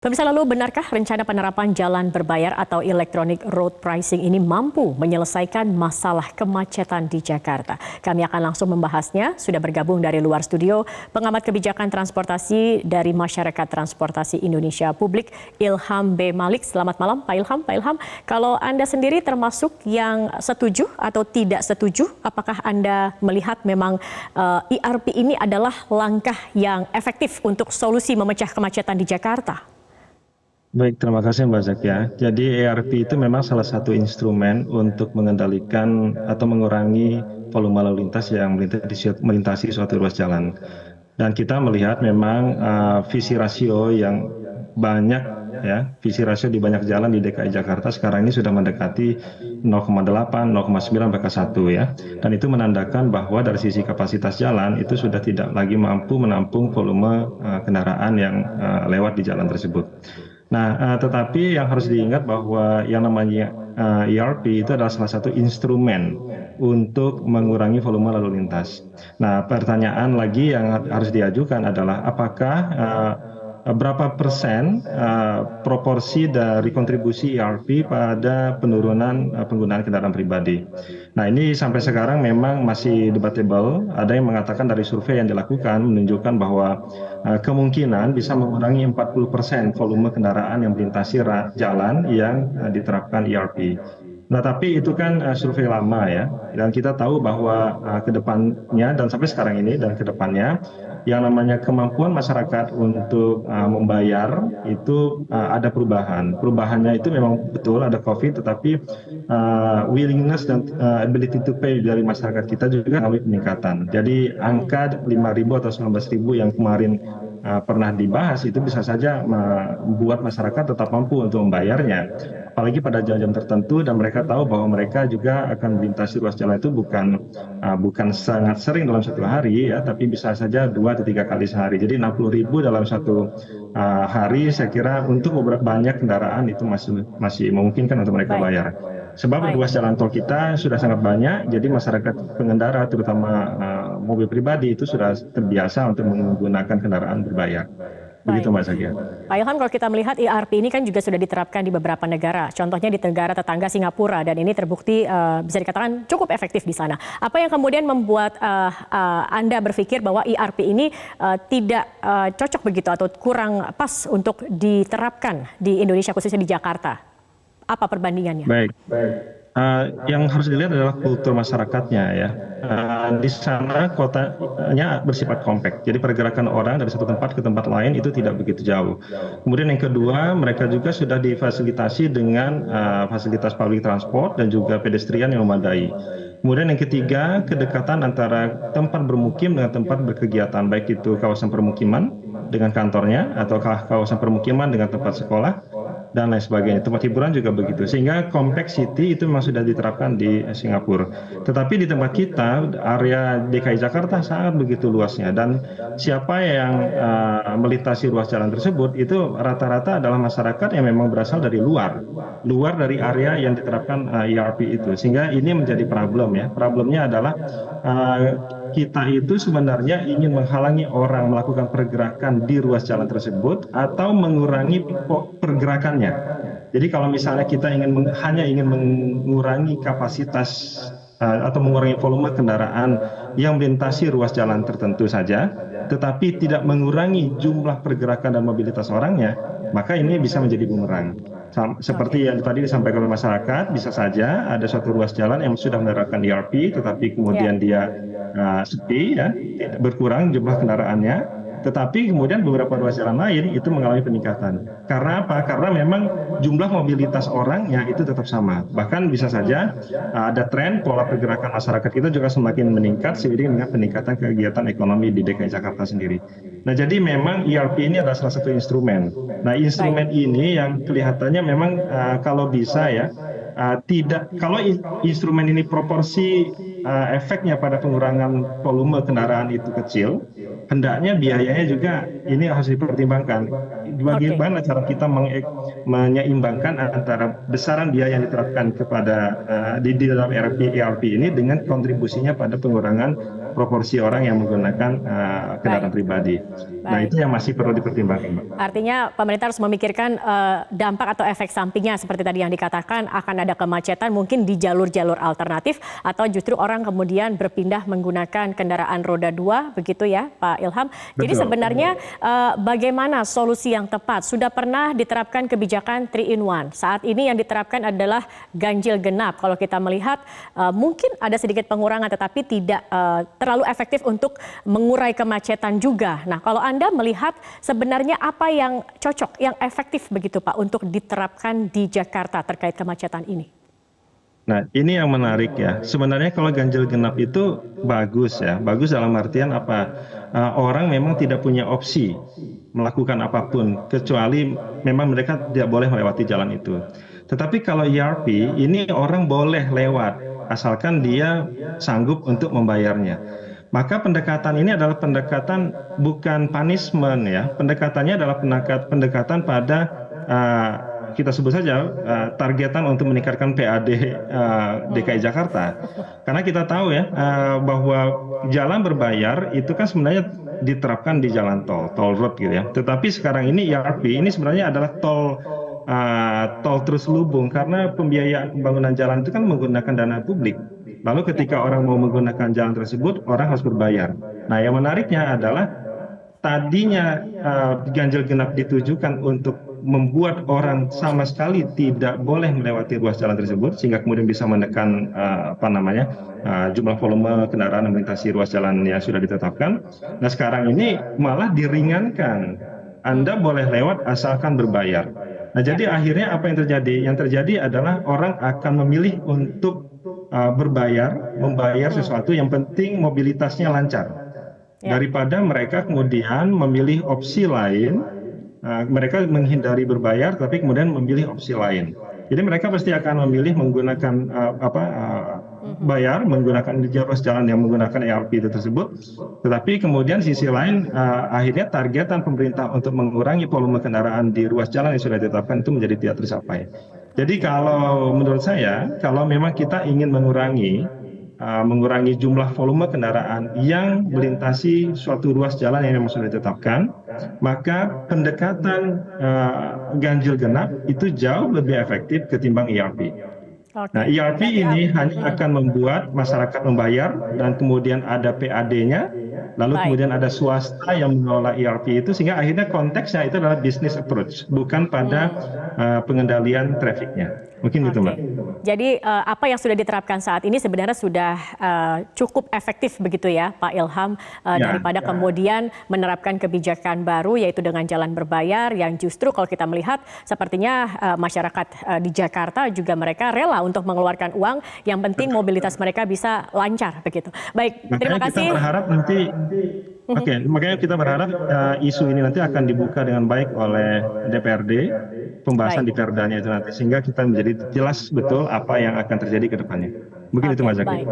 Pemirsa, lalu benarkah rencana penerapan jalan berbayar atau electronic road pricing ini mampu menyelesaikan masalah kemacetan di Jakarta? Kami akan langsung membahasnya. Sudah bergabung dari luar studio pengamat kebijakan transportasi dari Masyarakat Transportasi Indonesia Publik, Ilham B. Malik. Selamat malam Pak Ilham. Pak Ilham, kalau Anda sendiri termasuk yang setuju atau tidak setuju, apakah Anda melihat memang ERP ini adalah langkah yang efektif untuk solusi memecah kemacetan di Jakarta? Baik, terima kasih Mbak Zakia. Jadi ERP itu memang salah satu instrumen untuk mengendalikan atau mengurangi volume lalu lintas yang melintasi suatu ruas jalan. Dan kita melihat memang visi rasio yang banyak, ya, visi rasio di banyak jalan di DKI Jakarta sekarang ini sudah mendekati 0,8, 0,9 bahkan 1 ya. Dan itu menandakan bahwa dari sisi kapasitas jalan itu sudah tidak lagi mampu menampung volume kendaraan yang lewat di jalan tersebut. Nah, tetapi yang harus diingat bahwa yang namanya ERP itu adalah salah satu instrumen untuk mengurangi volume lalu lintas. Nah, pertanyaan lagi yang harus diajukan adalah apakah berapa persen proporsi dari kontribusi ERP pada penurunan penggunaan kendaraan pribadi. Nah, ini sampai sekarang memang masih debatable. Ada yang mengatakan dari survei yang dilakukan menunjukkan bahwa kemungkinan bisa mengurangi 40% volume kendaraan yang melintasi jalan yang diterapkan ERP. Nah, tapi itu kan survei lama ya, dan kita tahu bahwa ke depannya dan sampai sekarang ini dan ke depannya yang namanya kemampuan masyarakat untuk membayar itu ada perubahan. Perubahannya itu memang betul ada COVID, tetapi willingness dan ability to pay dari masyarakat kita juga mengalami peningkatan. Jadi angka 5.000 atau 19.000 yang kemarin pernah dibahas itu bisa saja membuat masyarakat tetap mampu untuk membayarnya. Apalagi pada jam-jam tertentu dan mereka tahu bahwa mereka juga akan melintasi ruas jalan itu bukan sangat sering dalam satu hari ya, tapi bisa saja 2 atau 3 kali sehari. Jadi 60.000 dalam satu hari saya kira untuk beberapa banyak kendaraan itu masih memungkinkan untuk mereka bayar. Sebab ruas jalan tol kita sudah sangat banyak, jadi masyarakat pengendara terutama mobil pribadi itu sudah terbiasa untuk menggunakan kendaraan berbayar. Begitu Mbak Zakia. Pak Ilham, kalau kita melihat ERP ini kan juga sudah diterapkan di beberapa negara. Contohnya di negara tetangga Singapura, dan ini terbukti bisa dikatakan cukup efektif di sana. Apa yang kemudian membuat Anda berpikir bahwa ERP ini tidak cocok begitu atau kurang pas untuk diterapkan di Indonesia, khususnya di Jakarta? Apa perbandingannya? Baik. Yang harus dilihat adalah kultur masyarakatnya ya. Di sana kotanya bersifat kompak, jadi pergerakan orang dari satu tempat ke tempat lain itu tidak begitu jauh. Kemudian yang kedua, mereka juga sudah difasilitasi dengan fasilitas public transport dan juga pedestrian yang memadai. Kemudian yang ketiga, kedekatan antara tempat bermukim dengan tempat berkegiatan, baik itu kawasan permukiman dengan kantornya atau kawasan permukiman dengan tempat sekolah dan lain sebagainya. Tempat hiburan juga begitu. Sehingga compact city itu memang sudah diterapkan di Singapura. Tetapi di tempat kita, area DKI Jakarta sangat begitu luasnya. Dan siapa yang melintasi ruas jalan tersebut itu rata-rata adalah masyarakat yang memang berasal dari luar dari area yang diterapkan ERP itu. Sehingga ini menjadi problem ya. Problemnya adalah kita itu sebenarnya ingin menghalangi orang melakukan pergerakan di ruas jalan tersebut atau mengurangi pergerakannya. Jadi kalau misalnya kita hanya ingin mengurangi kapasitas atau mengurangi volume kendaraan yang melintasi ruas jalan tertentu saja, tetapi tidak mengurangi jumlah pergerakan dan mobilitas orangnya, maka ini bisa menjadi bumerang. Seperti yang tadi disampaikan oleh masyarakat, bisa saja ada suatu ruas jalan yang sudah menerapkan ERP, tetapi kemudian dia sepi, ya, berkurang jumlah kendaraannya. Tetapi kemudian beberapa ruas jalan lain itu mengalami peningkatan. Karena apa? Karena memang jumlah mobilitas orangnya itu tetap sama. Bahkan bisa saja ada tren pola pergerakan masyarakat kita juga semakin meningkat seiring dengan peningkatan kegiatan ekonomi di DKI Jakarta sendiri. Nah, jadi memang ERP ini adalah salah satu instrumen. Nah, instrumen ini yang kelihatannya memang kalau bisa ya, kalau instrumen ini proporsi efeknya pada pengurangan volume kendaraan itu kecil, hendaknya biayanya juga ini harus dipertimbangkan. Oke. bagaimana cara kita menyeimbangkan antara besaran biaya yang diterapkan kepada di dalam ERP ini dengan kontribusinya pada pengurangan proporsi orang yang menggunakan kendaraan Baik, pribadi. Nah, baik. itu yang masih perlu dipertimbangkan, Mbak. Artinya pemerintah harus memikirkan dampak atau efek sampingnya seperti tadi yang dikatakan akan ada kemacetan mungkin di jalur-jalur alternatif atau justru orang kemudian berpindah menggunakan kendaraan roda 2 begitu ya Pak Ilham. Jadi Betul. sebenarnya bagaimana solusi yang tepat? Sudah pernah diterapkan kebijakan 3 in 1. Saat ini yang diterapkan adalah ganjil genap. Kalau kita melihat mungkin ada sedikit pengurangan tetapi tidak terlalu efektif untuk mengurai kemacetan juga. Nah, kalau Anda melihat sebenarnya apa yang cocok, yang efektif begitu Pak untuk diterapkan di Jakarta terkait kemacetan ini? Nah, ini yang menarik ya. Sebenarnya kalau ganjil genap itu bagus ya. Bagus dalam artian apa? Orang memang tidak punya opsi melakukan apapun kecuali memang mereka tidak boleh melewati jalan itu. Tetapi kalau ERP ini orang boleh lewat asalkan dia sanggup untuk membayarnya. Maka pendekatan ini adalah pendekatan bukan punishment ya. Pendekatannya adalah pendekatan pada kita sebut saja targetan untuk meningkatkan PAD DKI Jakarta. Karena kita tahu ya bahwa jalan berbayar itu kan sebenarnya diterapkan di jalan tol road gitu ya. Tetapi sekarang ini ERP ini sebenarnya adalah tol terselubung karena pembiayaan pembangunan jalan itu kan menggunakan dana publik. Lalu ketika orang mau menggunakan jalan tersebut, orang harus berbayar. Nah, yang menariknya adalah tadinya ganjil genap ditujukan untuk membuat orang sama sekali tidak boleh melewati ruas jalan tersebut, sehingga kemudian bisa menekan jumlah volume kendaraan yang melintasi ruas jalan yang sudah ditetapkan. Nah, sekarang ini malah diringankan. Anda boleh lewat asalkan berbayar. Nah, jadi akhirnya apa yang terjadi? Yang terjadi adalah orang akan memilih untuk membayar sesuatu yang penting mobilitasnya lancar. Daripada mereka kemudian memilih opsi lain, mereka menghindari berbayar, tapi kemudian memilih opsi lain. Jadi mereka pasti akan memilih menggunakan bayar, menggunakan ruas jalan yang menggunakan ERP itu tersebut. Tetapi kemudian sisi lain, akhirnya targetan pemerintah untuk mengurangi volume kendaraan di ruas jalan yang sudah ditetapkan itu menjadi tidak tercapai. Jadi kalau menurut saya, kalau memang kita ingin mengurangi jumlah volume kendaraan yang melintasi suatu ruas jalan yang memang sudah ditetapkan, maka pendekatan ganjil genap itu jauh lebih efektif ketimbang ERP. Nah, ERP ini hanya akan membuat masyarakat membayar dan kemudian ada PAD-nya, lalu kemudian ada swasta yang mengelola ERP itu, sehingga akhirnya konteksnya itu adalah business approach, bukan pada pengendalian trafficnya. Mungkin gitu, Mbak. Jadi apa yang sudah diterapkan saat ini sebenarnya sudah cukup efektif begitu ya Pak Ilham, daripada kemudian menerapkan kebijakan baru yaitu dengan jalan berbayar yang justru kalau kita melihat sepertinya masyarakat di Jakarta juga mereka rela untuk mengeluarkan uang, yang penting mobilitas mereka bisa lancar begitu. Baik, terima kasih. Kita berharap nanti makanya kita berharap isu ini nanti akan dibuka dengan baik oleh DPRD, pembahasan di Perdanya itu nanti, sehingga kita menjadi jelas betul apa yang akan terjadi ke depannya. Mungkin itu Mas Zaki.